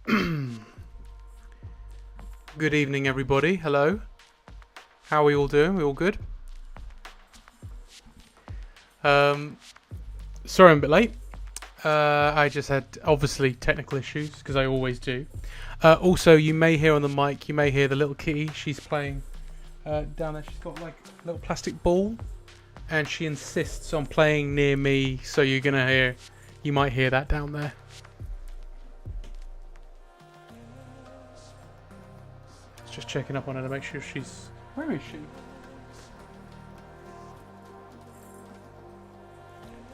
Good evening, everybody. Hello. How are we all doing? We all good? Sorry I'm a bit late. I just had, obviously, technical issues, because I always do. Also, you may hear on the mic, you may hear the little kitty. She's playing down there. She's got like a little plastic ball, and she insists on playing near me, so you might hear that down there. Just checking up on her to make sure she's... Where is she?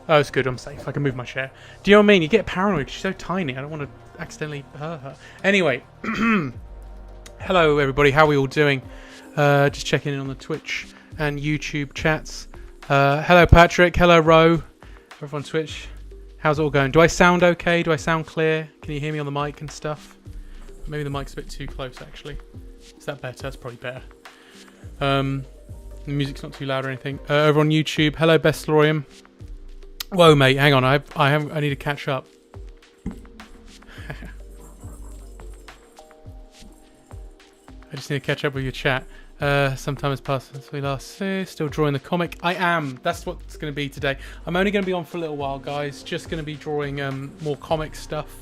Oh, it's good. I'm safe. I can move my chair. Do you know what I mean? You get paranoid. She's so tiny. I don't want to accidentally hurt her. Anyway. Hello, everybody. How are we all doing? Just checking in on the Twitch and YouTube chats. Hello, Patrick. Hello, Ro. Everyone on Twitch. How's it all going? Do I sound okay? Do I sound clear? Can you hear me on the mic and stuff? Maybe the mic's a bit too close, actually. Is that better? That's probably better. The music's not too loud or anything. Over on YouTube, hello Bestlorium. Whoa, mate, hang on. I need to catch up. I just need to catch up with your chat. Some time has passed since we last still drawing the comic. I am. That's what it's going to be today. I'm only going to be on for a little while, guys. Just going to be drawing more comic stuff.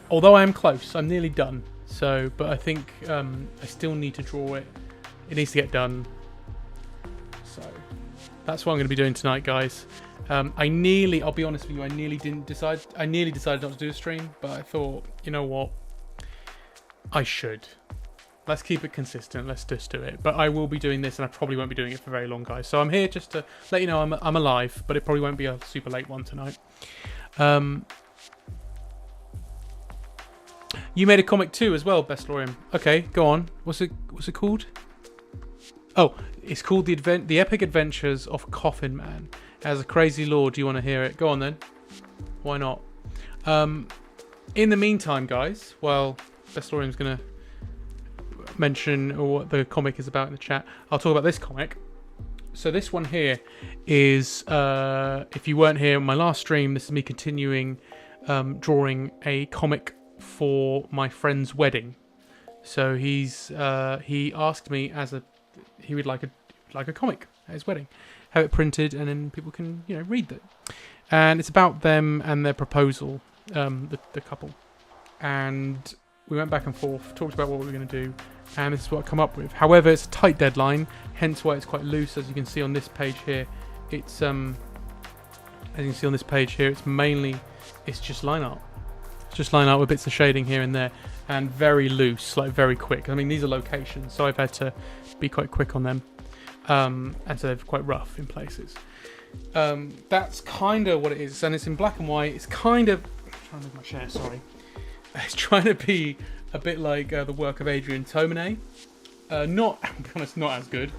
Although I am close, I'm nearly done. So, but I think I still need to draw it. It needs to get done. So, that's what I'm going to be doing tonight, guys. I'll be honest with you, I nearly decided not to do a stream, but I thought, you know what? I should. Let's keep it consistent. Let's just do it. But I will be doing this, and I probably won't be doing it for very long, guys. So I'm here just to let you know I'm alive, but it probably won't be a super late one tonight. You made a comic too as well, Bestlorium. Okay, go on. What's it called? Oh, it's called The Epic Adventures of Coffin Man. It has a crazy lore. Do you want to hear it? Go on then. Why not? In the meantime, guys, while Bestlorium's going to mention what the comic is about in the chat, I'll talk about this comic. So this one here is, if you weren't here on my last stream, this is me continuing drawing a comic for my friend's wedding. So he asked me he would like a comic at his wedding, have it printed, and then people can read it. And it's about them and their proposal, the couple. And we went back and forth, talked about what we were going to do, and this is what I come up with. However, it's a tight deadline, hence why it's quite loose. As you can see on this page here, it's it's just line art. Just line up with bits of shading here and there, and very loose, like very quick. I mean, these are locations, so I've had to be quite quick on them, and so they're quite rough in places. That's kind of what it is, and it's in black and white. It's kind of... I'm trying to move my chair, sorry. It's trying to be a bit like the work of Adrian Tomine. Not, I'll be honest, not as good,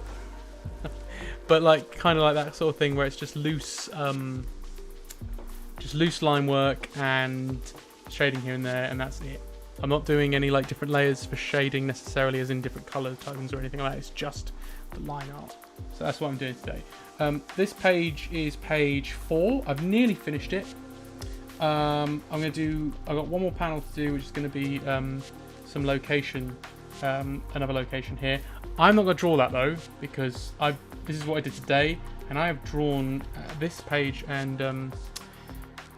but like kind of like that sort of thing where it's just loose line work and shading here and there, and that's it. I'm not doing any like different layers for shading necessarily, as in different color tones or anything like that. It's just the line art. So that's what I'm doing today. This page is page 4. I've nearly finished it. I've got one more panel to do, which is going to be some location, another location here. I'm not going to draw that though, because this is what I did today, and I have drawn this page and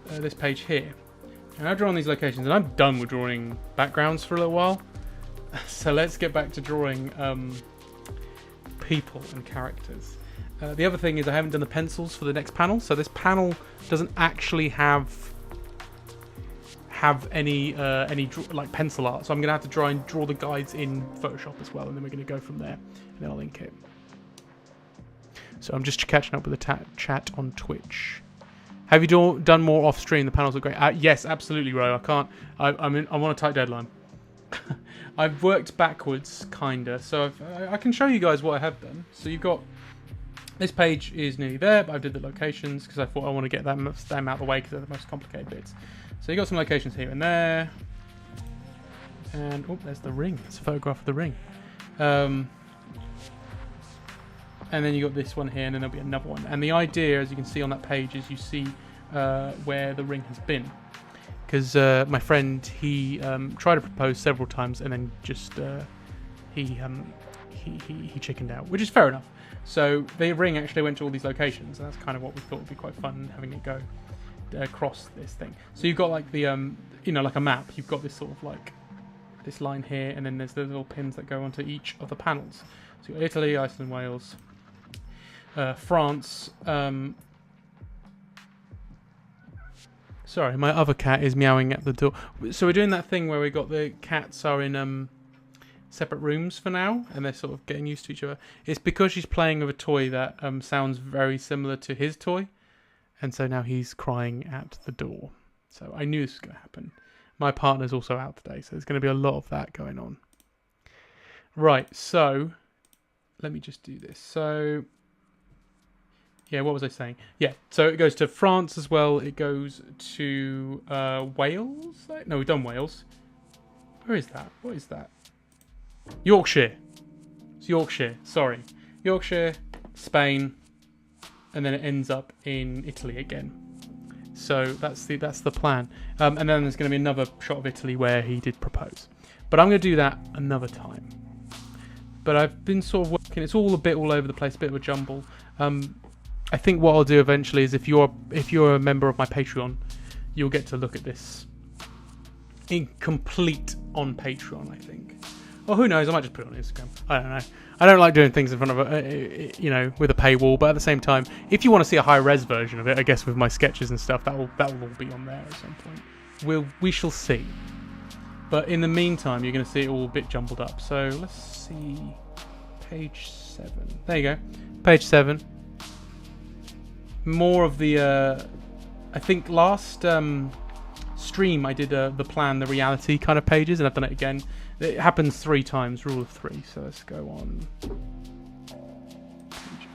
this page here. And I've drawn these locations, and I'm done with drawing backgrounds for a little while. So let's get back to drawing people and characters. The other thing is I haven't done the pencils for the next panel, so this panel doesn't actually have any like pencil art. So I'm gonna have to try and draw the guides in Photoshop as well, and then we're gonna go from there, and then I'll link it. So I'm just catching up with the chat on Twitch. Have you done more off stream? The panels are great. Yes, absolutely, Ro. I'm on a tight deadline. I've worked backwards, kinda. So I can show you guys what I have done. So you've got this page is nearly there, but I did the locations because I thought I want to get them out of the way because they're the most complicated bits. So you got some locations here and there, and oh, there's the ring. It's a photograph of the ring. And then you got this one here, and then there'll be another one. And the idea, as you can see on that page, is you see where the ring has been. because my friend, he tried to propose several times and then just he chickened out, which is fair enough. So the ring actually went to all these locations, and that's kind of what we thought would be quite fun, having it go across this thing. So you've got like the like a map. You've got this sort of like this line here, and then there's the little pins that go onto each of the panels. So you've got Italy, Iceland, Wales, France. Sorry, my other cat is meowing at the door. So we're doing that thing where we got the cats are in separate rooms for now, and they're sort of getting used to each other. It's because she's playing with a toy that sounds very similar to his toy, and so now he's crying at the door. So I knew this was going to happen. My partner's also out today, so there's going to be a lot of that going on. Right, so let me just do this. So yeah, what was I saying? Yeah, so it goes to France as well. It goes to Wales. No, we've done Wales. Where is that? What is that? Yorkshire. It's Yorkshire. Sorry, Yorkshire, Spain, and then it ends up in Italy again. So that's the plan. And then there's going to be another shot of Italy where he did propose. But I'm going to do that another time. But I've been sort of working. It's all a bit all over the place, a bit of a jumble. I think what I'll do eventually is if you're a member of my Patreon, you'll get to look at this in complete on Patreon, I think. Or who knows? I might just put it on Instagram. I don't know. I don't like doing things in front of with a paywall. But at the same time, if you want to see a high res version of it, I guess with my sketches and stuff, that will all be on there at some point. We shall see. But in the meantime, you're going to see it all a bit jumbled up. So let's see, page 7. There you go, page 7. More of the. I think last stream I did the plan, the reality kind of pages, and I've done it again. It happens 3 times, rule of 3. So let's go on. Page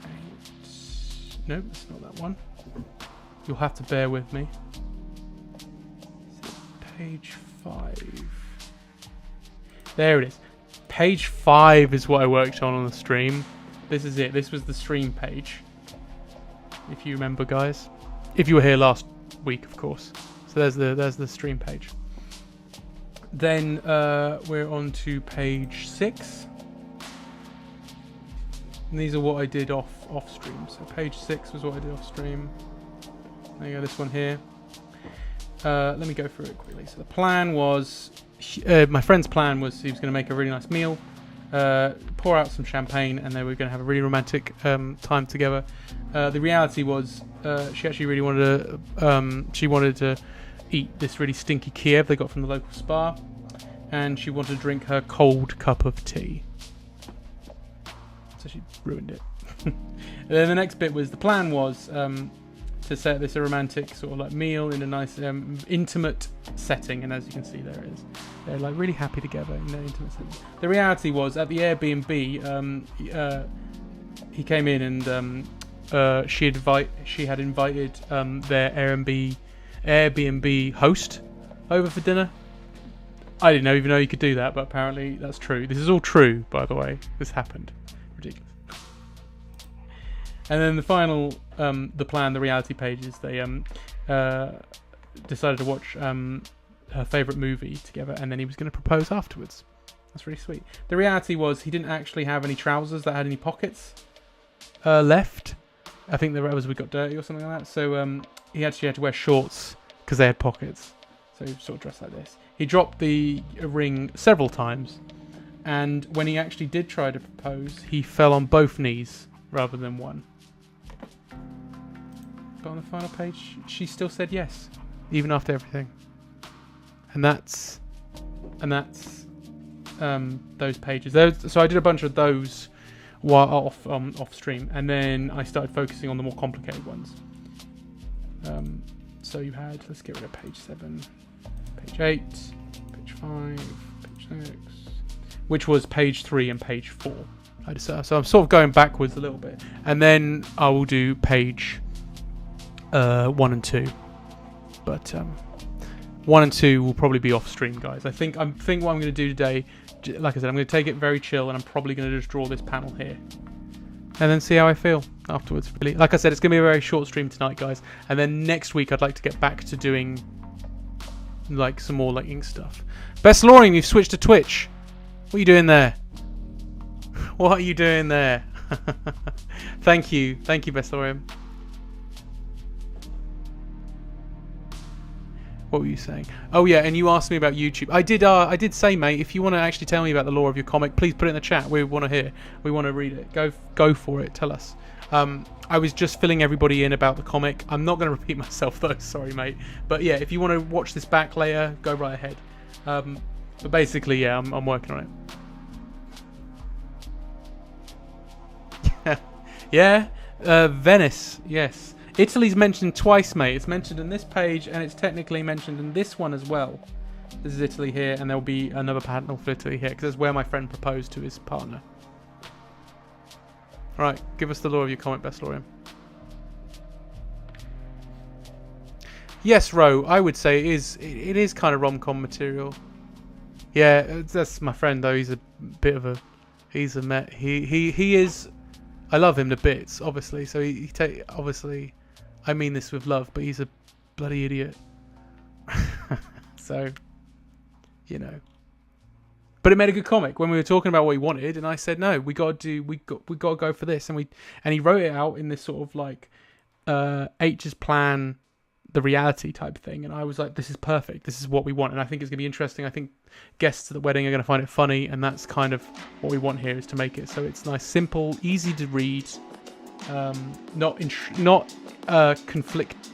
8. Nope, it's not that one. You'll have to bear with me. Page 5. There it is. Page 5 is what I worked on the stream. This is it. This was the stream page. If you remember, guys. If you were here last week, of course. So there's the stream page. Then we're on to page 6. And these are what I did off stream. So page 6 was what I did off stream. There you go, this one here. Let me go through it quickly. So the plan was, my friend's plan was he was going to make a really nice meal, pour out some champagne, and they were going to have a really romantic time together. The reality was she actually really wanted to eat this really stinky Kiev they got from the local spa, and she wanted to drink her cold cup of tea. So she ruined it. And then the next bit was, the plan was to set this a romantic sort of like meal in a nice intimate setting, and as you can see, there it is. They're like really happy together in their intimate setting. The reality was, at the Airbnb, he came in and she had invited their Airbnb host over for dinner. I didn't even know you could do that, but apparently that's true. This is all true, by the way. This happened. Ridiculous. And then the final, the plan, the reality pages, they decided to watch her favourite movie together, and then he was going to propose afterwards. That's really sweet. The reality was, he didn't actually have any trousers that had any pockets left. I think the was we got dirty or something like that. So he actually had to wear shorts because they had pockets. So he sort of dressed like this. He dropped the ring several times, and when he actually did try to propose, he fell on both knees rather than one. But on the final page, she still said yes, even after everything. And that's those pages. So I did a bunch of those while off stream, and then I started focusing on the more complicated ones. So you had, let's get rid of page 7, page 8, page 5, page 6, which was page 3 and page 4. So I'm sort of going backwards a little bit, and then I will do page 1 and 2. But 1 and 2 will probably be off stream, guys. I think what I'm going to do today, like I said, I'm going to take it very chill, and I'm probably going to just draw this panel here, and then see how I feel afterwards. Really, like I said, it's going to be a very short stream tonight, guys. And then next week, I'd like to get back to doing like some more like ink stuff. Best Lorian, you've switched to Twitch. What are you doing there? What are you doing there? Thank you, Best Lorian. What were you saying? Oh yeah, and you asked me about YouTube. I did say, mate, if you want to actually tell me about the lore of your comic, please put it in the chat. We want to hear. We want to read it. Go for it. Tell us. I was just filling everybody in about the comic. I'm not going to repeat myself though. Sorry, mate. But yeah, if you want to watch this back later, go right ahead. But basically, yeah, I'm working on it. Yeah, Venice. Yes. Italy's mentioned twice, mate. It's mentioned in this page, and it's technically mentioned in this one as well. This is Italy here, and there'll be another panel for Italy here, because that's where my friend proposed to his partner. Alright, give us the lore of your comic, Best Lorian. Yes, Ro, I would say it is kind of rom-com material. Yeah, that's my friend, though. He's a bit of a... He's a met. He is... I love him to bits, obviously, so obviously... I mean this with love, but he's a bloody idiot. So, you know. But it made a good comic when we were talking about what he wanted, and I said no, we got to go for this, and he wrote it out in this sort of like H's plan, the reality type thing, and I was like, this is perfect, this is what we want, and I think it's gonna be interesting. I think guests at the wedding are gonna find it funny, and that's kind of what we want here, is to make it so it's nice, simple, easy to read. Not conflict,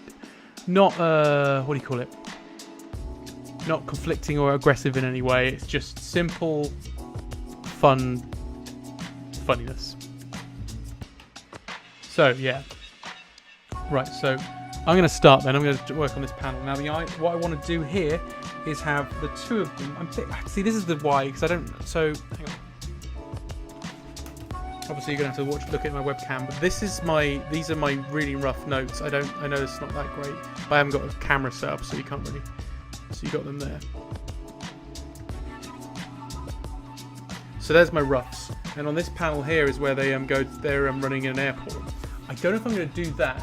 not what do you call it? Not conflicting or aggressive in any way. It's just simple, fun, funniness. So yeah, right. So I'm going to start then. I'm going to work on this panel now. What I want to do here is have the two of them. See, this is the why, because I don't. So hang on. Obviously, you're gonna have to look at my webcam, but these are my really rough notes. I know it's not that great, but I haven't got a camera set up, so you can't really. So you got them there. So there's my roughs, and on this panel here is where they go. They're running in an airport. I don't know if I'm gonna do that,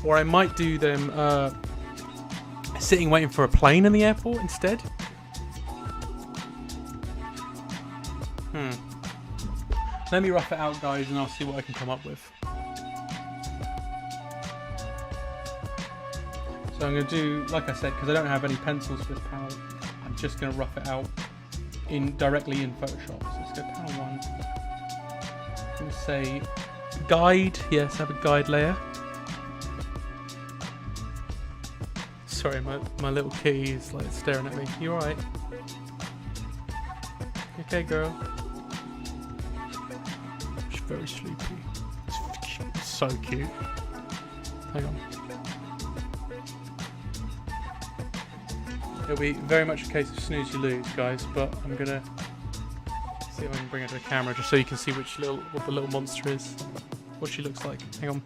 or I might do them sitting waiting for a plane in the airport instead. Let me rough it out, guys, and I'll see what I can come up with. So I'm going to do, like I said, because I don't have any pencils for this panel, I'm just going to rough it out directly in Photoshop. So let's go panel 1. I'm going to say guide. Yes, have a guide layer. Sorry, my little kitty is like staring at me. You alright? Okay, girl. Very sleepy. It's so cute. Hang on. It'll be very much a case of snooze you lose, guys, but I'm gonna see if I can bring it to the camera just so you can see what the little monster is. What she looks like. Hang on.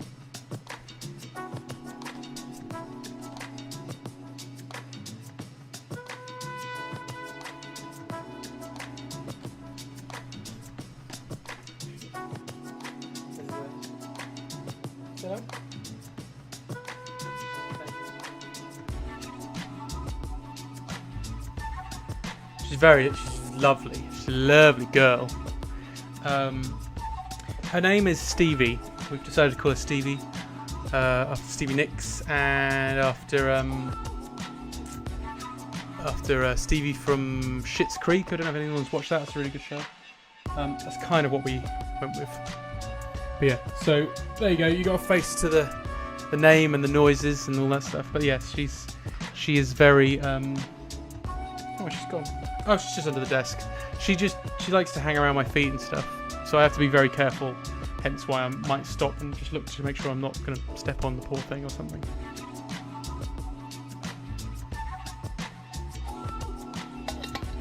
She's lovely. She's a lovely girl. Her name is Stevie. We've decided to call her Stevie after Stevie Nicks, and after Stevie from Schitt's Creek. I don't know if anyone's watched that. It's a really good show. That's kind of what we went with. But yeah, so there you go. You got a face to the name and the noises and all that stuff. But yes, she is very. Oh, she's gone. Oh, she's just under the desk. She likes to hang around my feet and stuff. So I have to be very careful. Hence why I might stop and just look to make sure I'm not going to step on the poor thing or something.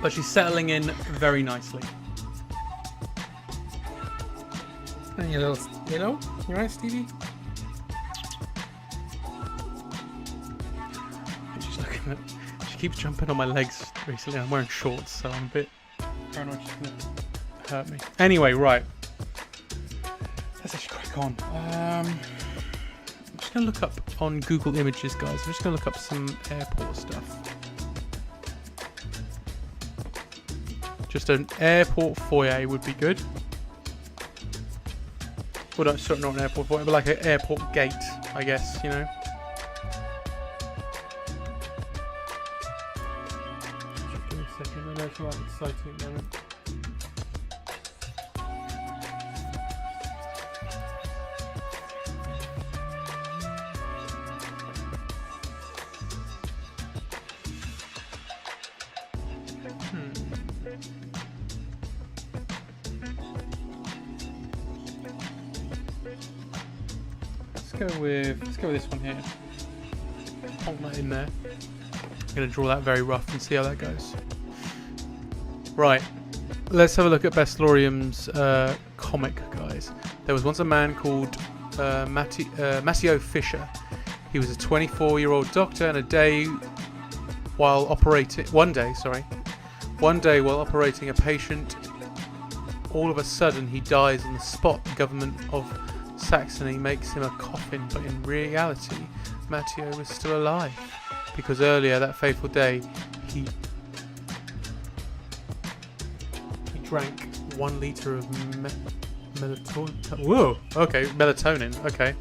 But she's settling in very nicely. And you right, Stevie? She's looking at. She keeps jumping on my legs recently. I'm wearing shorts, so I'm a bit paranoid she's gonna hurt me. Anyway, right. Let's actually crack on. I'm just gonna look up on Google Images, guys. I'm just gonna look up some airport stuff. Just an airport foyer would be good. Well, no, sorry, not an airport foyer, but like an airport gate, I guess, you know. Give me a second, I know it's not exciting at the moment. Let's go with this one here. Pop that in there. I'm going to draw that very rough and see how that goes. Right, let's have a look at Bestlorium's comic, guys. There was once a man called Matteo Fischer. He was a 24-year-old doctor, and one day while operating a patient, all of a sudden he dies on the spot. The government of Saxony makes him a coffin, but in reality Matteo was still alive, because earlier that fateful day he drank 1 liter of melatonin. Whoa, okay, melatonin, okay.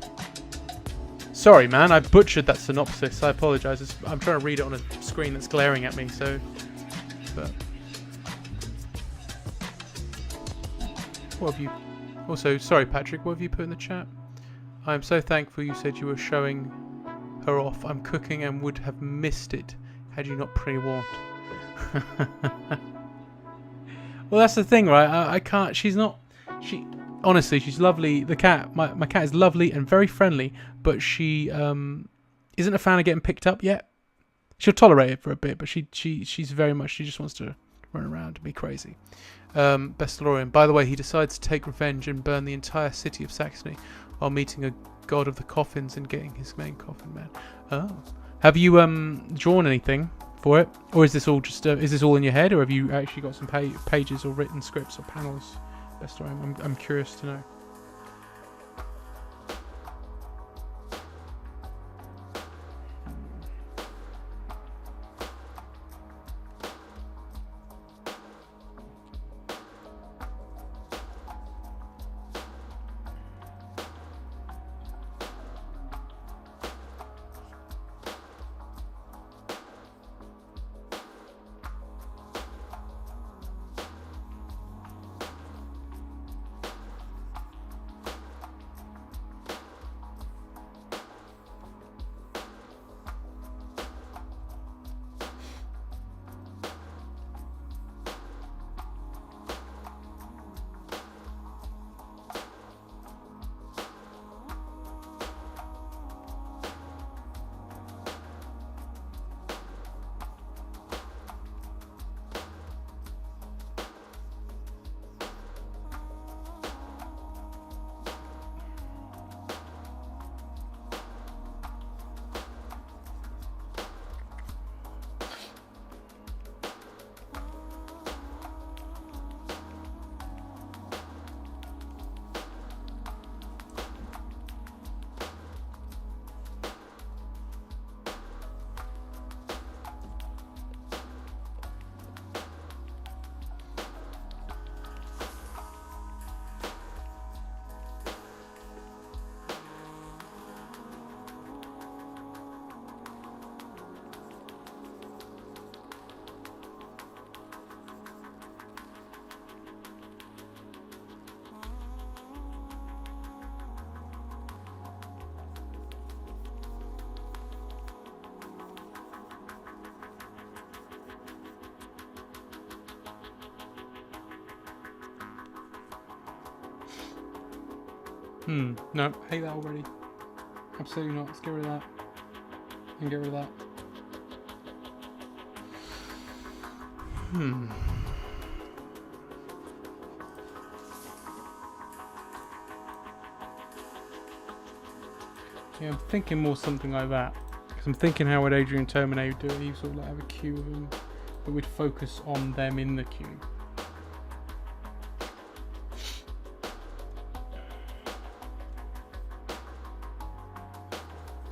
Sorry man, I butchered that synopsis, I apologise. I'm trying to read it on a screen that's glaring at me, so... But... What have you... Also, sorry Patrick, what have you put in the chat? I am so thankful you said you were showing her off. I'm cooking and would have missed it had you not pre-warned. Well, that's the thing, right? I can't... Honestly, she's lovely. The cat... My cat is lovely and very friendly, but she isn't a fan of getting picked up yet. She'll tolerate it for a bit, but she's very much... She just wants to run around and be crazy. Bestlorium. By the way, he decides to take revenge and burn the entire city of Saxony while meeting a god of the coffins and getting his main coffin man. Oh. Have you drawn anything for it? Or is this all just is this all in your head, or have you actually got some pages or written scripts or panels? Bestlorium, I'm curious to know. No, hate that already. Absolutely not. Let's get rid of that. And get rid of that. Yeah, I'm thinking more something like that. Because I'm thinking how would Adrian Terminator do it? He sort of like have a queue of them, but we'd focus on them in the queue.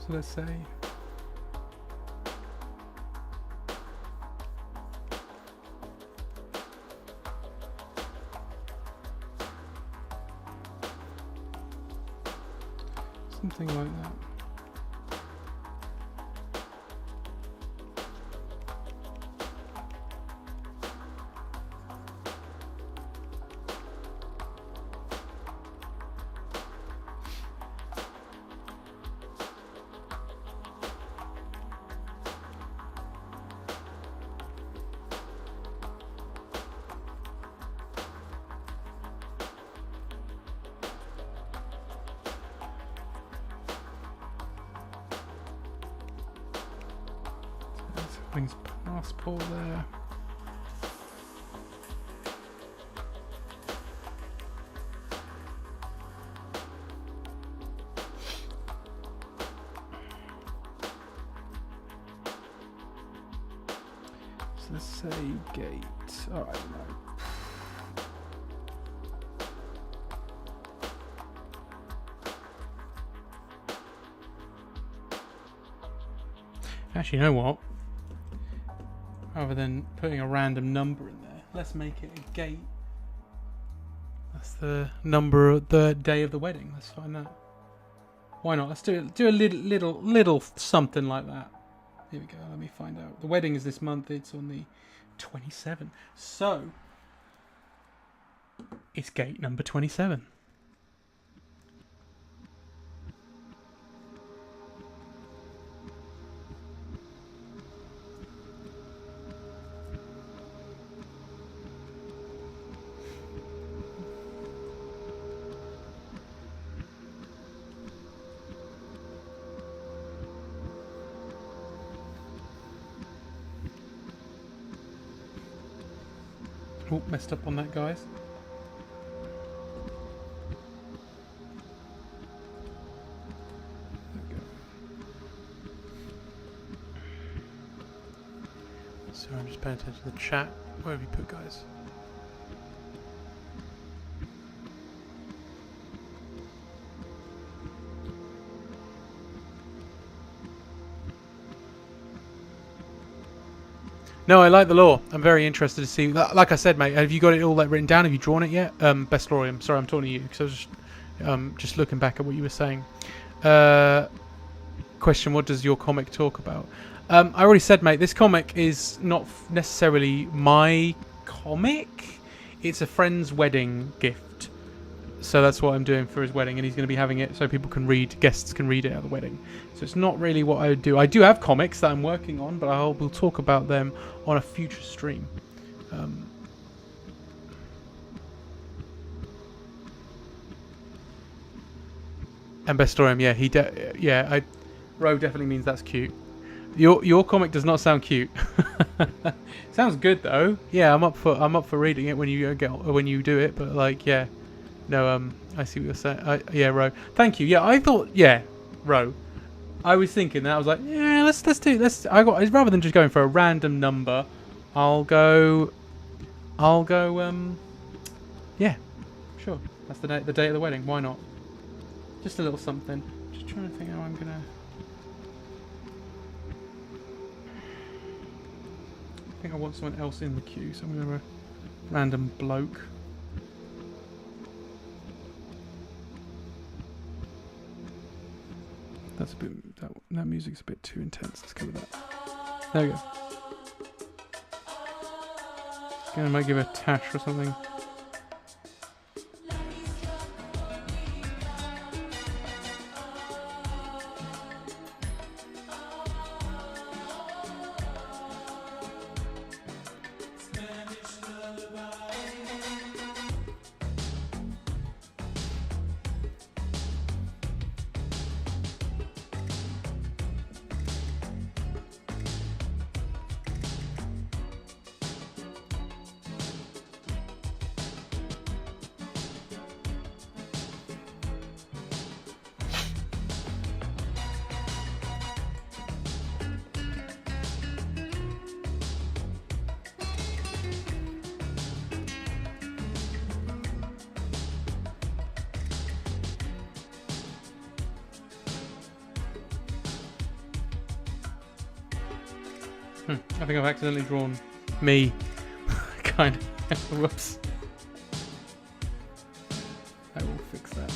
So let's say Something like that. Wings passport there. So let's say gate. Oh, I don't know. Actually, you know what? Rather than putting a random number in there, let's make it a gate. That's the number of the day of the wedding. Let's find that. Why not? Let's do a little something like that. Here we go. Let me find out. The wedding is this month. It's on the 27th. So it's gate number 27. Oh, messed up on that, guys. There we go. So I'm just paying attention to the chat. Where have you put, guys? No, I like the lore. I'm very interested to see. Like I said, mate, have you got it all like written down? Have you drawn it yet? Best lore. I'm sorry, I'm talking to you because I was just looking back at what you were saying. Question: what does your comic talk about? I already said, mate. This comic is not necessarily my comic. It's a friend's wedding gift. So that's what I'm doing for his wedding, and he's going to be having it so people can read, guests can read it at the wedding. So it's not really what I would do. I do have comics that I'm working on, but we'll talk about them on a future stream. And Bestorium, yeah, Ro definitely means that's cute. Your comic does not sound cute. Sounds good though. Yeah, I'm up for reading it when you do it. But like, yeah. No, I see what you're saying. Yeah, Ro. Thank you. Yeah, I thought, yeah, Ro. I was thinking that. I was like, yeah, let's. Rather than just going for a random number, I'll go. Yeah, sure. That's the day of the wedding. Why not? Just a little something. Just trying to think how I'm gonna. I think I want someone else in the queue, so I'm gonna random bloke. That's a bit. That music's a bit too intense. Let's go with that. There we go. I might give a Tash or something. I think I've accidentally drawn me. Kind of. Whoops. I will fix that.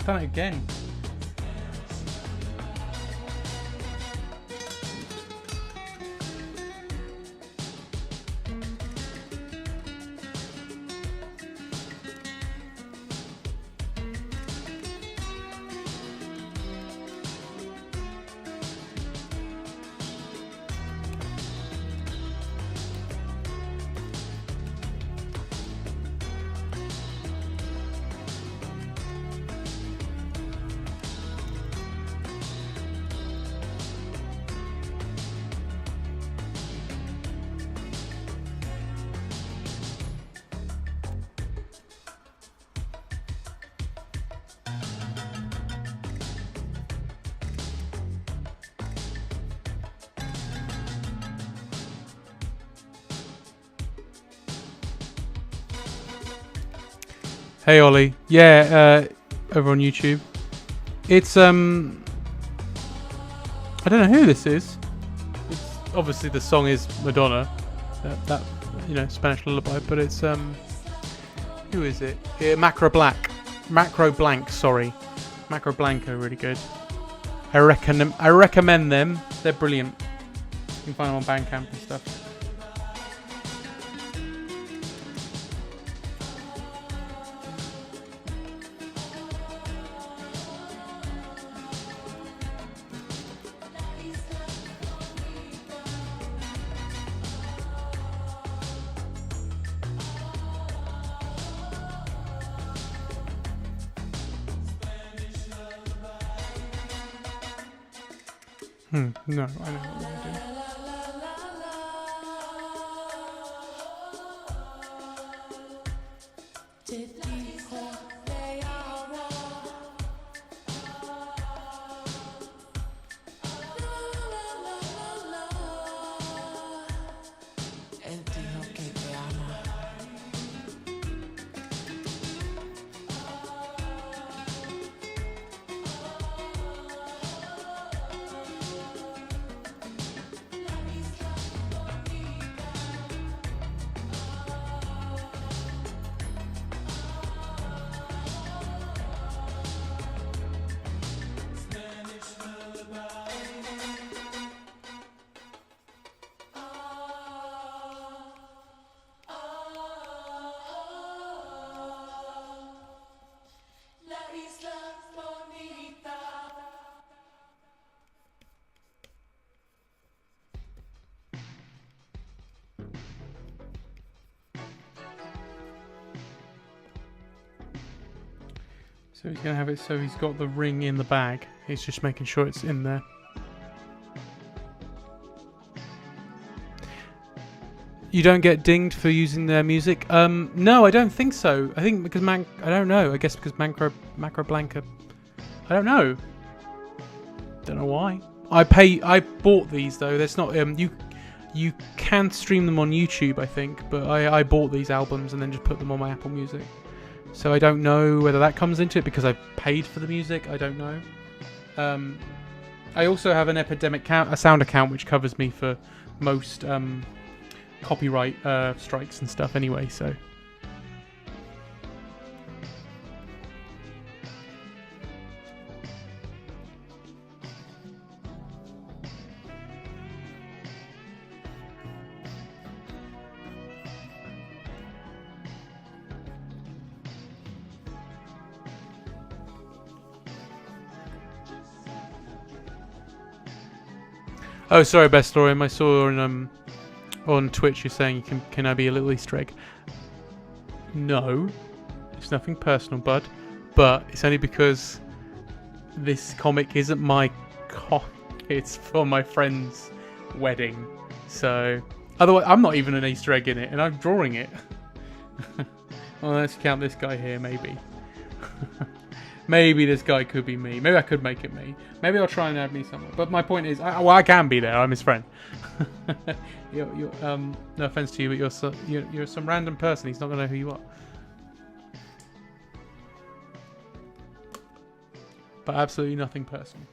Done it again. Hey Ollie, yeah, over on YouTube. It's I don't know who this is. It's obviously the song is Madonna, that Spanish lullaby, but it's who is it? Macro Blank, sorry, Macro Blank are really good. I recommend them. They're brilliant. You can find them on Bandcamp and stuff. No, I know what we're doing. So he's going to have it so he's got the ring in the bag. He's just making sure it's in there. You don't get dinged for using their music? No, I don't think so. I think because I don't know. I guess because Macro Blanca. I don't know. Don't know why. I bought these though. There's not you can stream them on YouTube, I think, but I bought these albums and then just put them on my Apple Music. So I don't know whether that comes into it because I paid for the music. I don't know. I also have an Epidemic a sound account which covers me for most copyright strikes and stuff anyway, so oh, sorry, Best Lorium. I saw on Twitch you're saying can I be a little Easter egg? No, it's nothing personal, bud. But it's only because this comic isn't my it's for my friend's wedding. So otherwise, I'm not even an Easter egg in it, and I'm drawing it. Well, let's count this guy here, maybe. Maybe this guy could be me. Maybe I could make it me. Maybe I'll try and add me somewhere. But my point is, I can be there. I'm his friend. No offense to you, but you're some random person. He's not gonna know who you are. But absolutely nothing personal.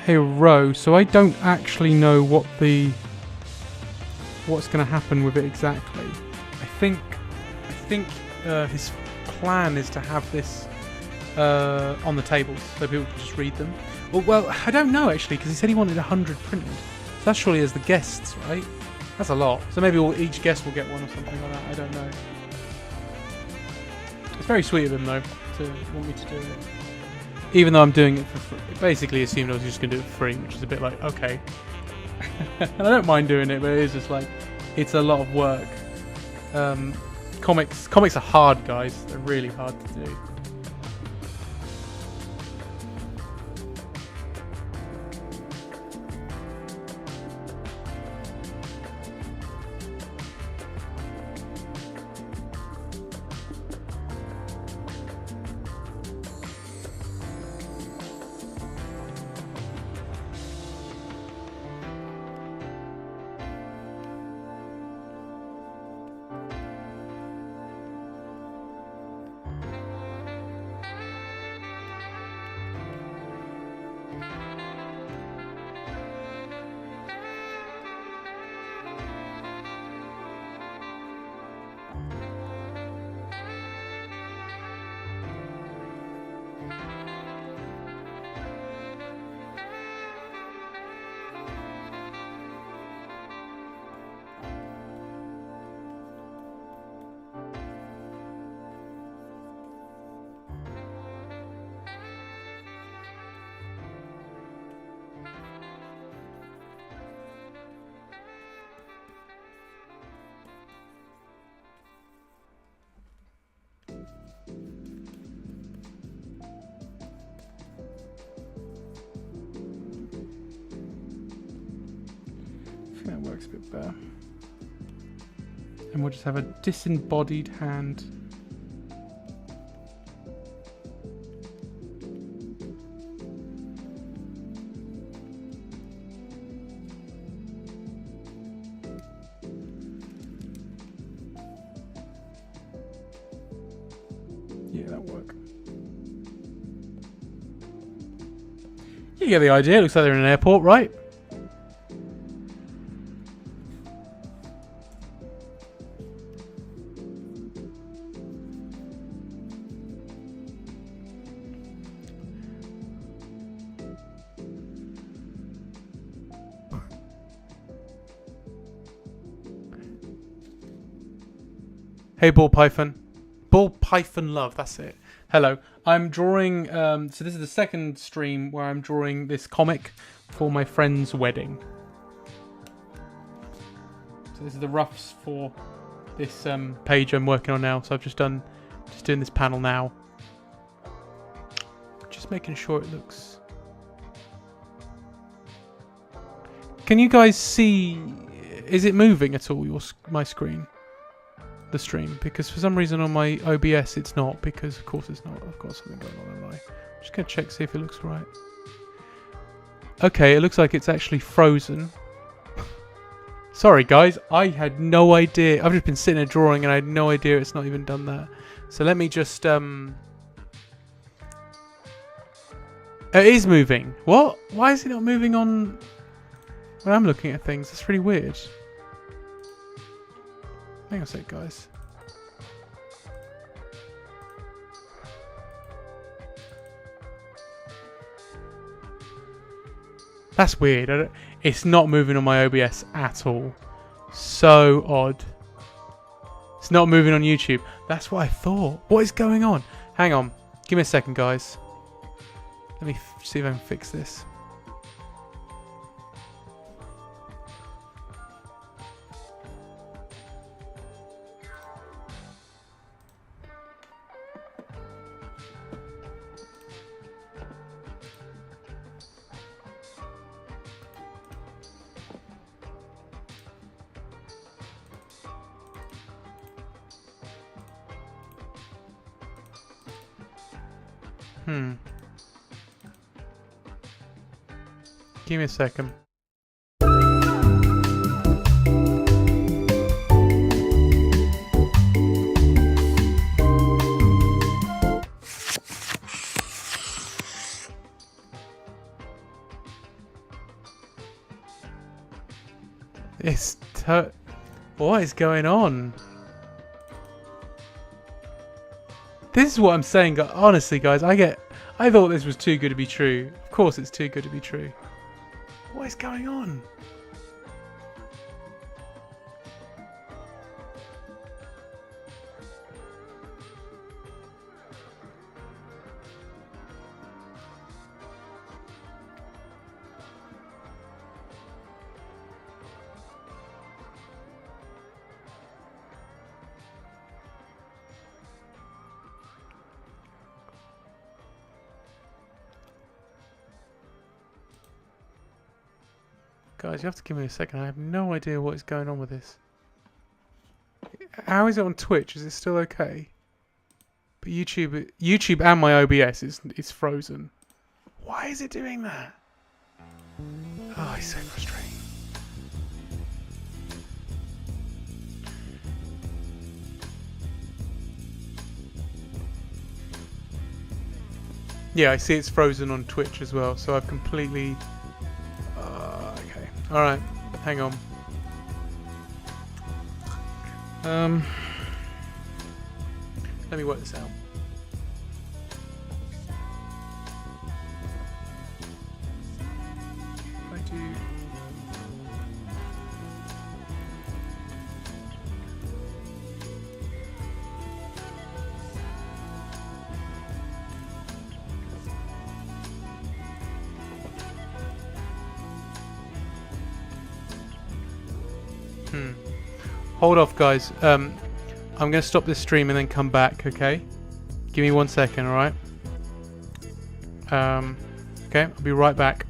a row, so I don't actually know what's going to happen with it exactly. I think his plan is to have this on the tables so people can just read them. Well, I don't know actually, because he said he wanted 100 printed. So that's surely as the guests, right? That's a lot. So maybe each guest will get one or something like that. I don't know. It's very sweet of him though to want me to do it. Even though I'm doing it for free. It basically assumed I was just going to do it for free, which is a bit like, okay. And I don't mind doing it, but it is just like, it's a lot of work. Comics are hard, guys. They're really hard to do. That works a bit better. And we'll just have a disembodied hand. Yeah, that'll work. You get the idea. It looks like they're in an airport, right? Hey, Ball Python. Ball Python Love, that's it. Hello. I'm drawing, so this is the second stream where I'm drawing this comic for my friend's wedding. So this is the roughs for this page I'm working on now. So I've just doing this panel now. Just making sure it looks... Can you guys see, is it moving at all, my screen? The stream, because for some reason on my OBS it's not, because of course it's not. I've got something going on, haven't I? I'm just going to check, see if it looks right. Okay, it looks like it's actually frozen. Sorry guys, I had no idea. I've just been sitting there drawing and I had no idea it's not even done that. So let me just it is moving. What? Why is it not moving on when I'm looking at things? That's really weird. Hang on a sec, guys. That's weird. It's not moving on my OBS at all. So odd. It's not moving on YouTube. That's what I thought. What is going on? Hang on. Give me a second, guys. Let me see if I can fix this. Give me a second. What is going on? This is what I'm saying. Honestly, guys, I thought this was too good to be true. Of course, it's too good to be true. What is going on? Guys, you have to give me a second. I have no idea what is going on with this. How is it on Twitch? Is it still okay? But YouTube and my OBS is frozen. Why is it doing that? Oh, it's so frustrating. Yeah, I see it's frozen on Twitch as well, so I've completely... okay. Alright, hang on. Let me work this out. I do... Hold off, guys. I'm going to stop this stream and then come back, okay? Give me 1 second, alright? Okay, I'll be right back.